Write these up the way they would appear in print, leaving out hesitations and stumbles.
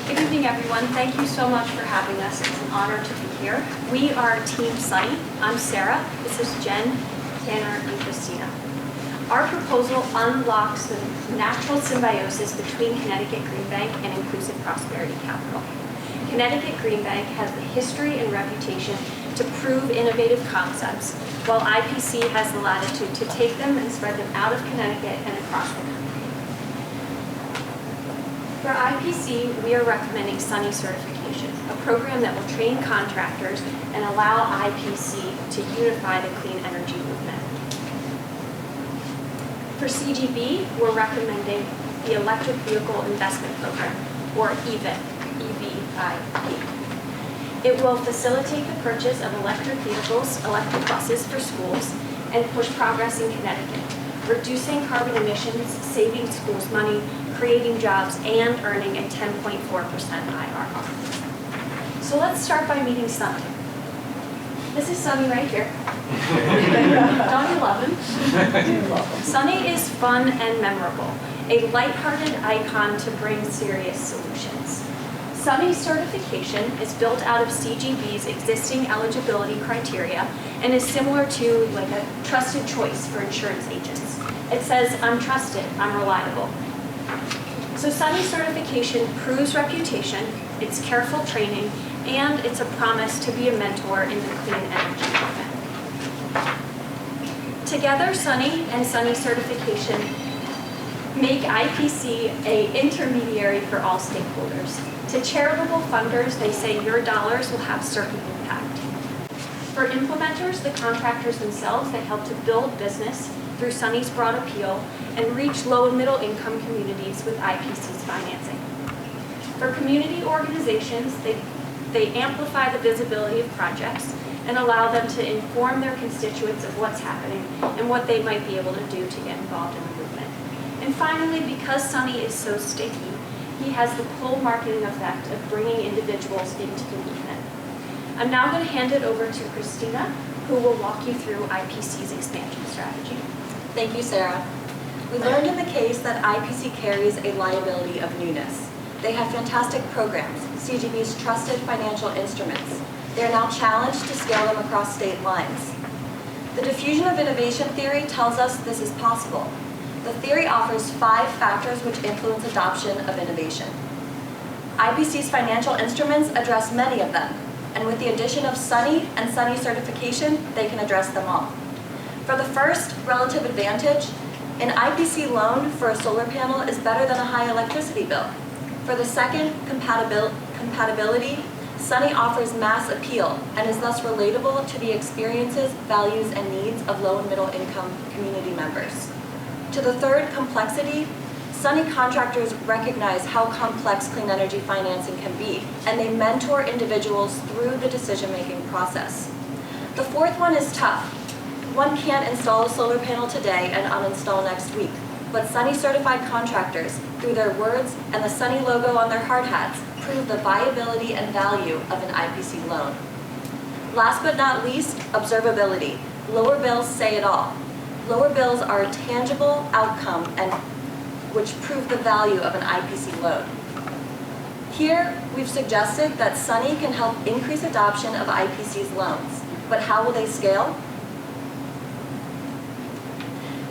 Good evening, everyone. Thank you so much for having us. It's an honor to be here. We are Team Sunny. I'm Sarah. This is Jen, Tanner, and Christina. Our proposal unlocks the natural symbiosis between Connecticut Green Bank and Inclusive Prosperity Capital. Connecticut Green Bank has the history and reputation to prove innovative concepts, while IPC has the latitude to take them and spread them out of Connecticut and across the country. For IPC, we are recommending Sunny Certification, a program that will train contractors and allow IPC to unify the clean energy movement. For CGB, we're recommending the Electric Vehicle Investment Program, or EVIP, EVIP. It will facilitate the purchase of electric vehicles, electric buses for schools, and push progress in Connecticut, reducing carbon emissions, saving schools money, creating jobs, and earning a 10.4% IRR. So let's start by meeting Sunny. This is Sunny right here. Don't you love him? Sunny is fun and memorable, a lighthearted icon to bring serious solutions. Sunny Certification is built out of CGB's existing eligibility criteria and is similar to like a trusted choice for insurance agents. It says, I'm trusted, I'm reliable. So Sunny Certification proves reputation, it's careful training, and it's a promise to be a mentor in the clean energy movement. Together, Sunny and Sunny Certification make IPC an intermediary for all stakeholders. To charitable funders, they say your dollars will have certain impact. For implementers, the contractors themselves, they help to build business through Sunny's broad appeal and reach low and middle income communities with IPC's financing. For community organizations, they amplify the visibility of projects and allow them to inform their constituents of what's happening and what they might be able to do to get involved in the movement. And finally, because Sunny is so sticky, he has the pull marketing effect of bringing individuals into the movement. I'm now going to hand it over to Christina, who will walk you through IPC's expansion strategy. Thank you, Sarah. We learned in the case that IPC carries a liability of newness. They have fantastic programs, CGB's trusted financial instruments. They are now challenged to scale them across state lines. The diffusion of innovation theory tells us this is possible. The theory offers 5 factors which influence adoption of innovation. IPC's financial instruments address many of them, and with the addition of Sunny and Sunny Certification, they can address them all. For the first, relative advantage, an IPC loan for a solar panel is better than a high electricity bill. For the second, compatibility, Sunny offers mass appeal and is thus relatable to the experiences, values, and needs of low and middle income community members. To the third, complexity, Sunny contractors recognize how complex clean energy financing can be, and they mentor individuals through the decision-making process. The fourth one is tough. One can't install a solar panel today and uninstall next week, but Sunny certified contractors, through their words and the Sunny logo on their hard hats, prove the viability and value of an IPC loan. Last but not least, observability. Lower bills say it all. Lower bills are a tangible outcome and which prove the value of an IPC loan. Here, we've suggested that Sunny can help increase adoption of IPC's loans, but how will they scale?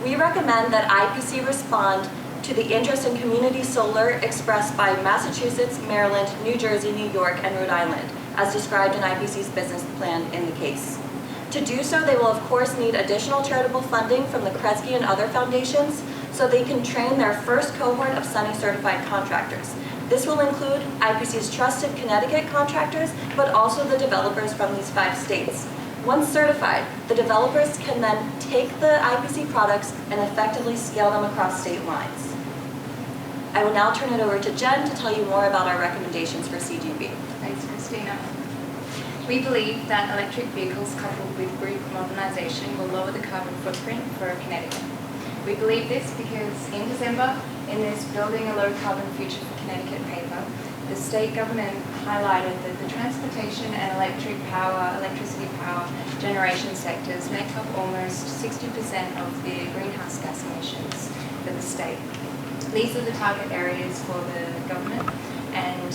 We recommend that IPC respond to the interest in community solar expressed by Massachusetts, Maryland, New Jersey, New York, and Rhode Island, as described in IPC's business plan in the case. To do so, they will of course need additional charitable funding from the Kresge and other foundations so they can train their first cohort of Sunny certified contractors. This will include IPC's trusted Connecticut contractors, but also the developers from these 5 states. Once certified, the developers can then take the IPC products and effectively scale them across state lines. I will now turn it over to Jen to tell you more about our recommendations for CGB. Thanks, Christina. We believe that electric vehicles coupled with grid modernisation will lower the carbon footprint for Connecticut. We believe this because in December, in this Building a Low Carbon Future for Connecticut paper, the state government highlighted that the transportation and electricity power generation sectors make up almost 60% of the greenhouse gas emissions for the state. These are the target areas for the government, and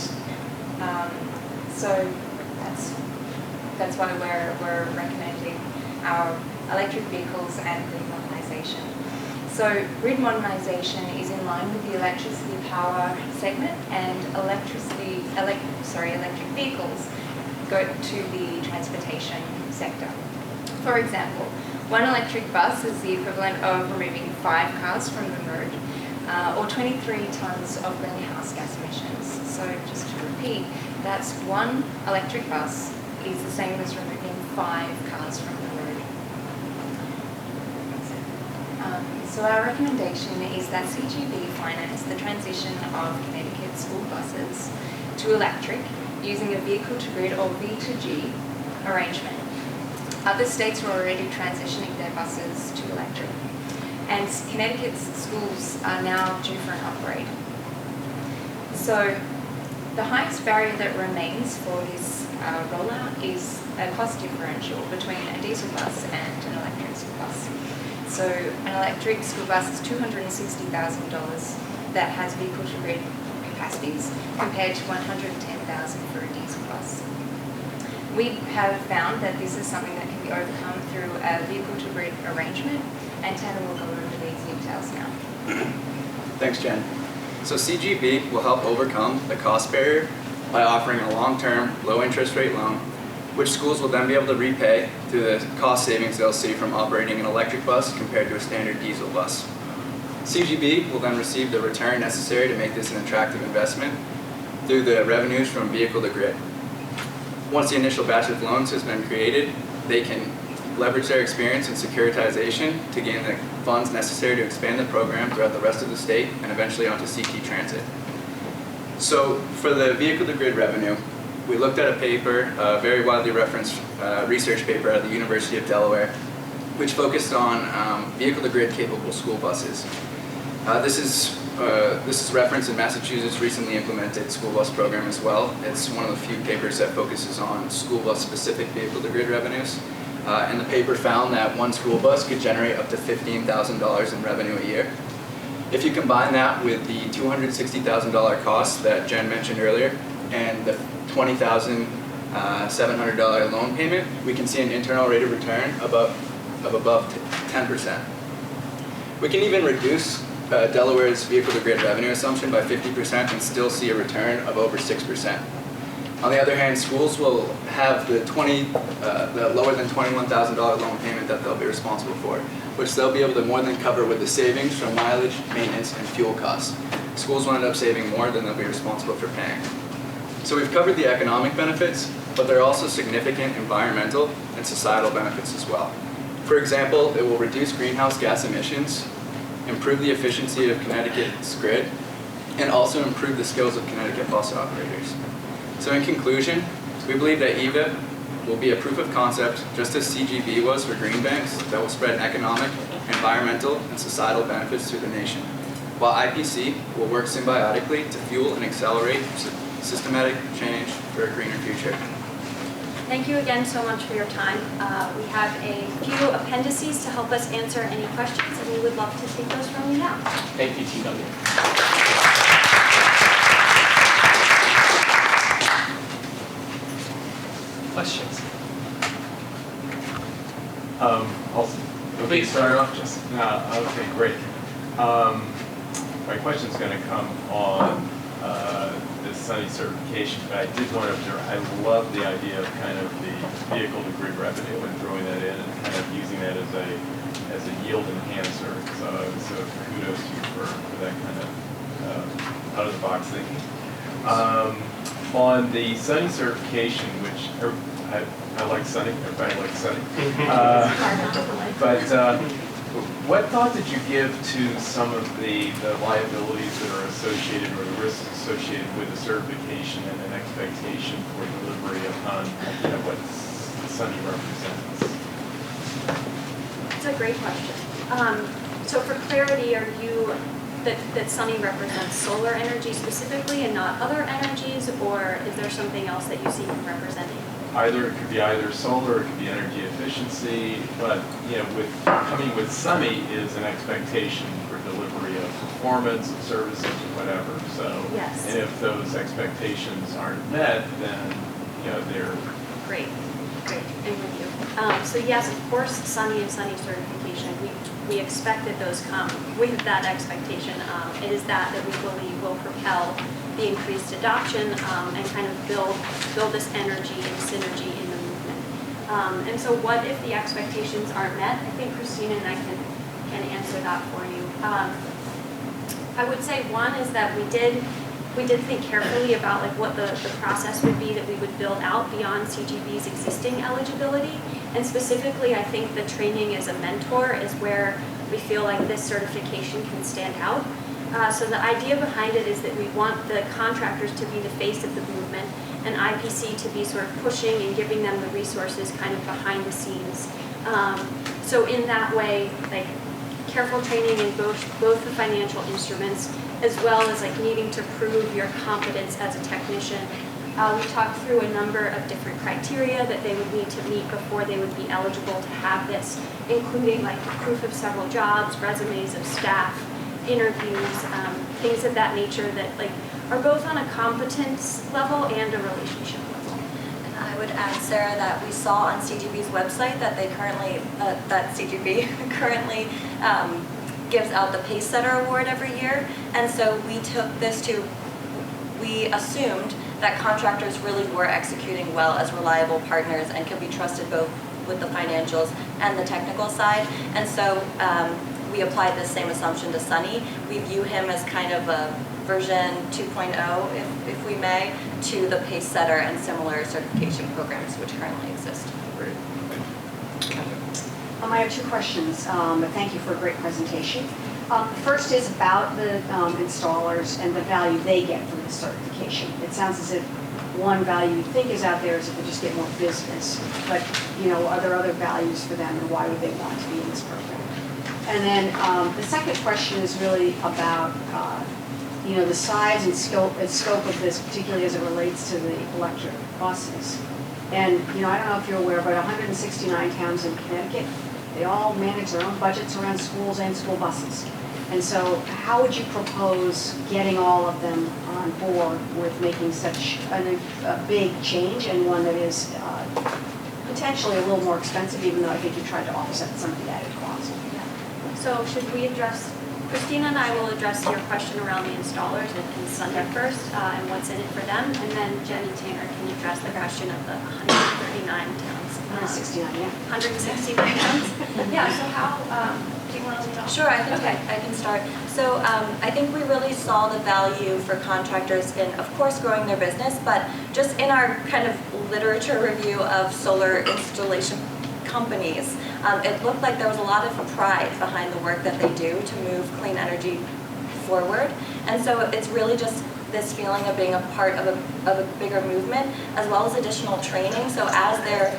So that's why we're recommending our electric vehicles and grid modernisation. So grid modernisation is in line with the electricity power segment, and electric vehicles go to the transportation sector. For example, one electric bus is the equivalent of removing 5 cars from the road, or 23 tonnes of greenhouse gas emissions. So just to repeat, that's one electric bus is the same as removing 5 cars from the road. So our recommendation is that CGB finance the transition of Connecticut school buses to electric using a vehicle-to-grid or V2G arrangement. Other states are already transitioning their buses to electric, and Connecticut's schools are now due for an upgrade. So the highest barrier that remains for this rollout is a cost differential between a diesel bus and an electric school bus. So an electric school bus is $260,000 that has vehicle-to-grid capacities compared to $110,000 for a diesel bus. We have found that this is something that can be overcome through a vehicle-to-grid arrangement, and Tanner will go over these details now. Thanks, Jen. So CGB will help overcome the cost barrier by offering a long-term, low-interest rate loan, which schools will then be able to repay through the cost savings they'll see from operating an electric bus compared to a standard diesel bus. CGB will then receive the return necessary to make this an attractive investment through the revenues from vehicle to grid. Once the initial batch of loans has been created, they can leverage their experience in securitization to gain the funds necessary to expand the program throughout the rest of the state and eventually onto CT Transit. So for the vehicle to grid revenue, we looked at a paper, a very widely referenced research paper at the University of Delaware, which focused on vehicle to grid capable school buses. This is referenced in Massachusetts' recently implemented school bus program as well. It's one of the few papers that focuses on school bus specific vehicle to grid revenues. And the paper found that one school bus could generate up to $15,000 in revenue a year. If you combine that with the $260,000 cost that Jen mentioned earlier and the $20,700 loan payment, we can see an internal rate of return of above 10%. We can even reduce Delaware's vehicle to grid revenue assumption by 50% and still see a return of over 6%. On the other hand, schools will have the lower than $21,000 loan payment that they'll be responsible for, which they'll be able to more than cover with the savings from mileage, maintenance, and fuel costs. Schools will end up saving more than they'll be responsible for paying. So we've covered the economic benefits, but there are also significant environmental and societal benefits as well. For example, it will reduce greenhouse gas emissions, improve the efficiency of Connecticut's grid, and also improve the skills of Connecticut bus operators. So in conclusion, we believe that EVIP will be a proof of concept, just as CGB was for green banks, that will spread economic, environmental, and societal benefits to the nation, while IPC will work symbiotically to fuel and accelerate systematic change for a greener future. Thank you again so much for your time. We have a few appendices to help us answer any questions, and we would love to take those from you now. Thank you, TW. Questions? Please start off, Jesse. Okay, great. My question's going to come on the Sunny certification, but I did want to observe, I love the idea of kind of the vehicle to grid revenue and throwing that in and kind of using that as a yield enhancer. So kudos to you for that kind of out of the box thinking. On the Sunny certification, which I like Sunny, everybody likes Sunny. But what thought did you give to some of the liabilities that are associated or the risks associated with the certification and an expectation for delivery upon what Sunny represents? It's a great question. So for clarity, are you that Sunny represents solar energy specifically and not other energies, or is there something else that you see him representing? Either, it could be either solar, it could be energy efficiency, but with coming with Sunny is an expectation for delivery of performance, of services, or whatever. So, yes. And if those expectations aren't met, then their. Great, great, I'm with you. So yes, of course, Sunny and Sunny certification, we expect that those come with that expectation. It is that we believe will propel the increased adoption and kind of build this energy and synergy in the movement. And so what if the expectations aren't met? I think Christina and I can answer that for you. I would say one is that we did think carefully about like what the process would be that we would build out beyond CGB's existing eligibility. And specifically, I think the training as a mentor is where we feel like this certification can stand out. So the idea behind it is that we want the contractors to be the face of the movement and IPC to be sort of pushing and giving them the resources kind of behind the scenes. So in that way, like careful training in both the financial instruments as well as like needing to prove your competence as a technician. We talked through a number of different criteria that they would need to meet before they would be eligible to have this, including like proof of several jobs, resumes of staff, interviews, things of that nature that like are both on a competence level and a relationship level. And I would add, Sarah, that we saw on CGB's website that they currently, that CGB currently gives out the Pace Setter Award every year. And so we took this we assumed that contractors really were executing well as reliable partners and could be trusted both with the financials and the technical side. And so we applied the same assumption to Sunny. We view him as kind of a version 2.0, if we may, to the Pace Setter and similar certification programs which currently exist. Great. I have two questions, but thank you for a great presentation. First is about the installers and the value they get from the certification. It sounds as if one value you think is out there is if they just get more business, but are there other values for them and why would they want to be in this program? And then the second question is really about the size and scope of this, particularly as it relates to the electric buses. And I don't know if you're aware, but 169 towns in Connecticut, they all manage their own budgets around schools and school buses. And so how would you propose getting all of them on board with making such a big change and one that is potentially a little more expensive, even though I think you tried to offset some of the added cost? So should we address, Christina and I will address your question around the installers and Sunday first and what's in it for them. And then Jenny Tanner can address the question of the 139 towns. 169, yeah. 169 towns? Yeah, so how, do you want to lead off? Sure, I can start. So I think we really saw the value for contractors in, of course, growing their business, but just in our kind of literature review of solar installation companies, it looked like there was a lot of pride behind the work that they do to move clean energy forward. And so it's really just this feeling of being a part of a bigger movement, as well as additional training. So as they're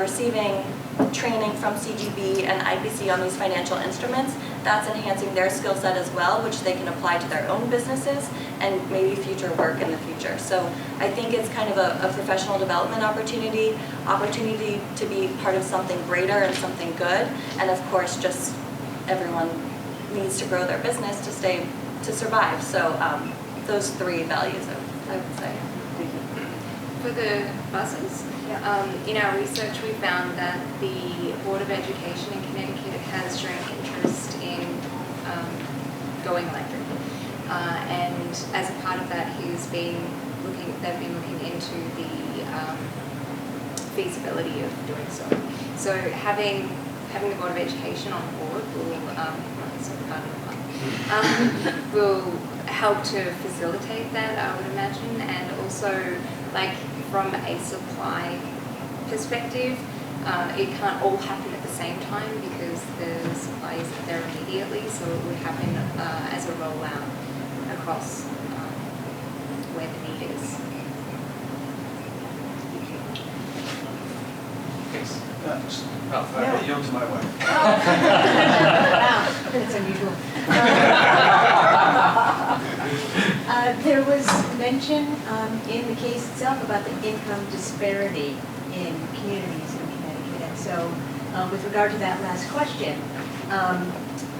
receiving training from CGB and IPC on these financial instruments, that's enhancing their skill set as well, which they can apply to their own businesses and maybe future work in the future. So I think it's kind of a professional development opportunity to be part of something greater and something good. And of course, just everyone needs to grow their business to survive. So those three values, I would say. For the buses, in our research we found that the Board of Education in Connecticut has shown interest in going electric. And as a part of that, they've been looking into the feasibility of doing so. So having the Board of Education on board will help to facilitate that, I would imagine, and also like from a supply perspective, it can't all happen at the same time because the supply isn't there immediately, so it would happen as a rollout across where the need is. Thanks. I yield to my wife. It's unusual. There was mention in the case itself about the income disparity in communities in Connecticut. And so with regard to that last question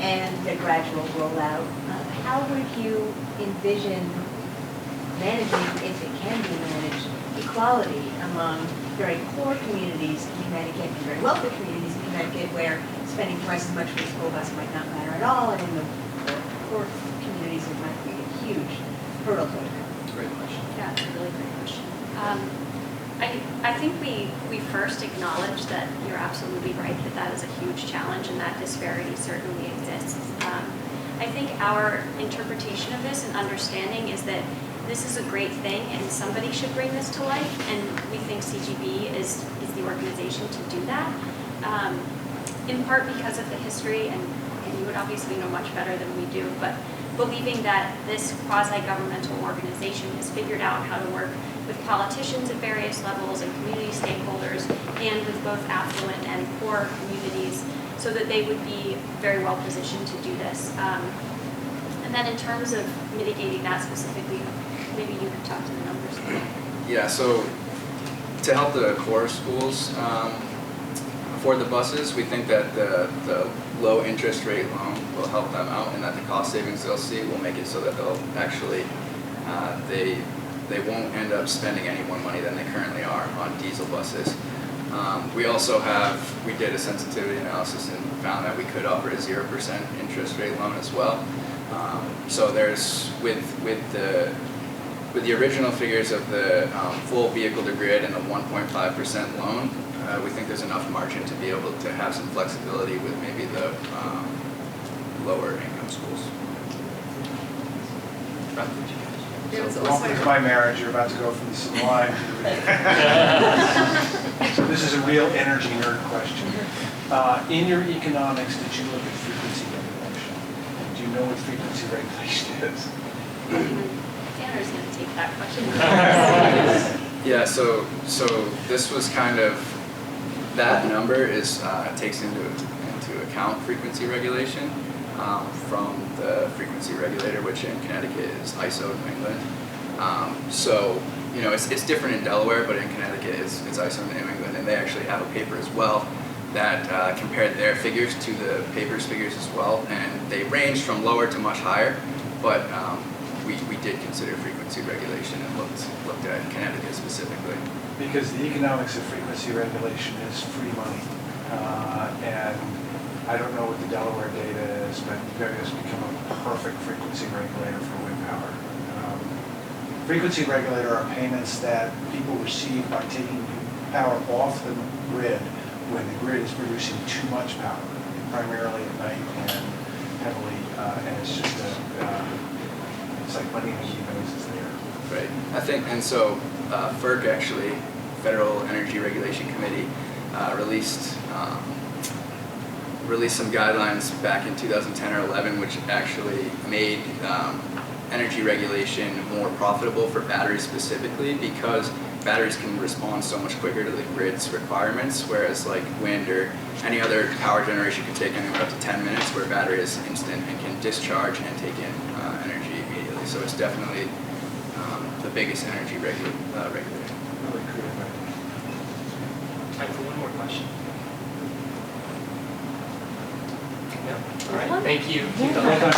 and the gradual rollout, how would you envision managing, if it can be managed, inequality among very poor communities in Connecticut and very wealthy communities in Connecticut where spending twice as much for a school bus might not matter at all, and in the poor communities it might be a huge hurdle to overcome. Great question. Yeah, it's a really great question. I think we first acknowledge that you're absolutely right that that is a huge challenge and that disparity certainly exists. I think our interpretation of this and understanding is that this is a great thing and somebody should bring this to life, and we think CGB is the organization to do that. In part because of the history, and you would obviously know much better than we do, but believing that this quasi-governmental organization has figured out how to work with politicians at various levels and community stakeholders and with both affluent and poor communities so that they would be very well positioned to do this. And then in terms of mitigating that specifically, maybe you could talk to the numbers. Yeah, so to help the core schools afford the buses, we think that the low interest rate loan will help them out, and that the cost savings they'll see will make it so that they'll actually, they won't end up spending any more money than they currently are on diesel buses. We did a sensitivity analysis and found that we could offer a 0% interest rate loan as well. So there's, with the original figures of the full vehicle to grid and the 1.5% loan, we think there's enough margin to be able to have some flexibility with maybe the lower income schools. Welcome to my marriage. You're about to go from the sublime to the ridiculous. So this is a real energy nerd question. In your economics, did you look at frequency regulation? Do you know what frequency regulation is? Tanner's going to take that question. Yeah, so this was kind of, that number is takes into account frequency regulation from the frequency regulator, which in Connecticut is ISO New England. So you know, it's different in Delaware, but in Connecticut it's ISO New England, and they actually have a paper as well that compared their figures to the paper's figures as well, and they range from lower to much higher, but we did consider frequency regulation and looked at Connecticut specifically. Because the economics of frequency regulation is free money, and I don't know what the Delaware data is, but you guys become a perfect frequency regulator for wind power. Frequency regulator are payments that people receive by taking power off the grid when the grid is producing too much power, primarily at night and heavily, and it's just it's like money that you knows is there. Right. I think, and so FERC actually, Federal Energy Regulation Committee, released some guidelines back in 2010 or 11, which actually made energy regulation more profitable for batteries specifically, because batteries can respond so much quicker to the grid's requirements, whereas like wind or any other power generation can take anywhere up to 10 minutes, where battery is instant and can discharge and take in energy immediately. So it's definitely the biggest energy regulator. Really creative. Time for one more question. No? All right, thank you. Well done.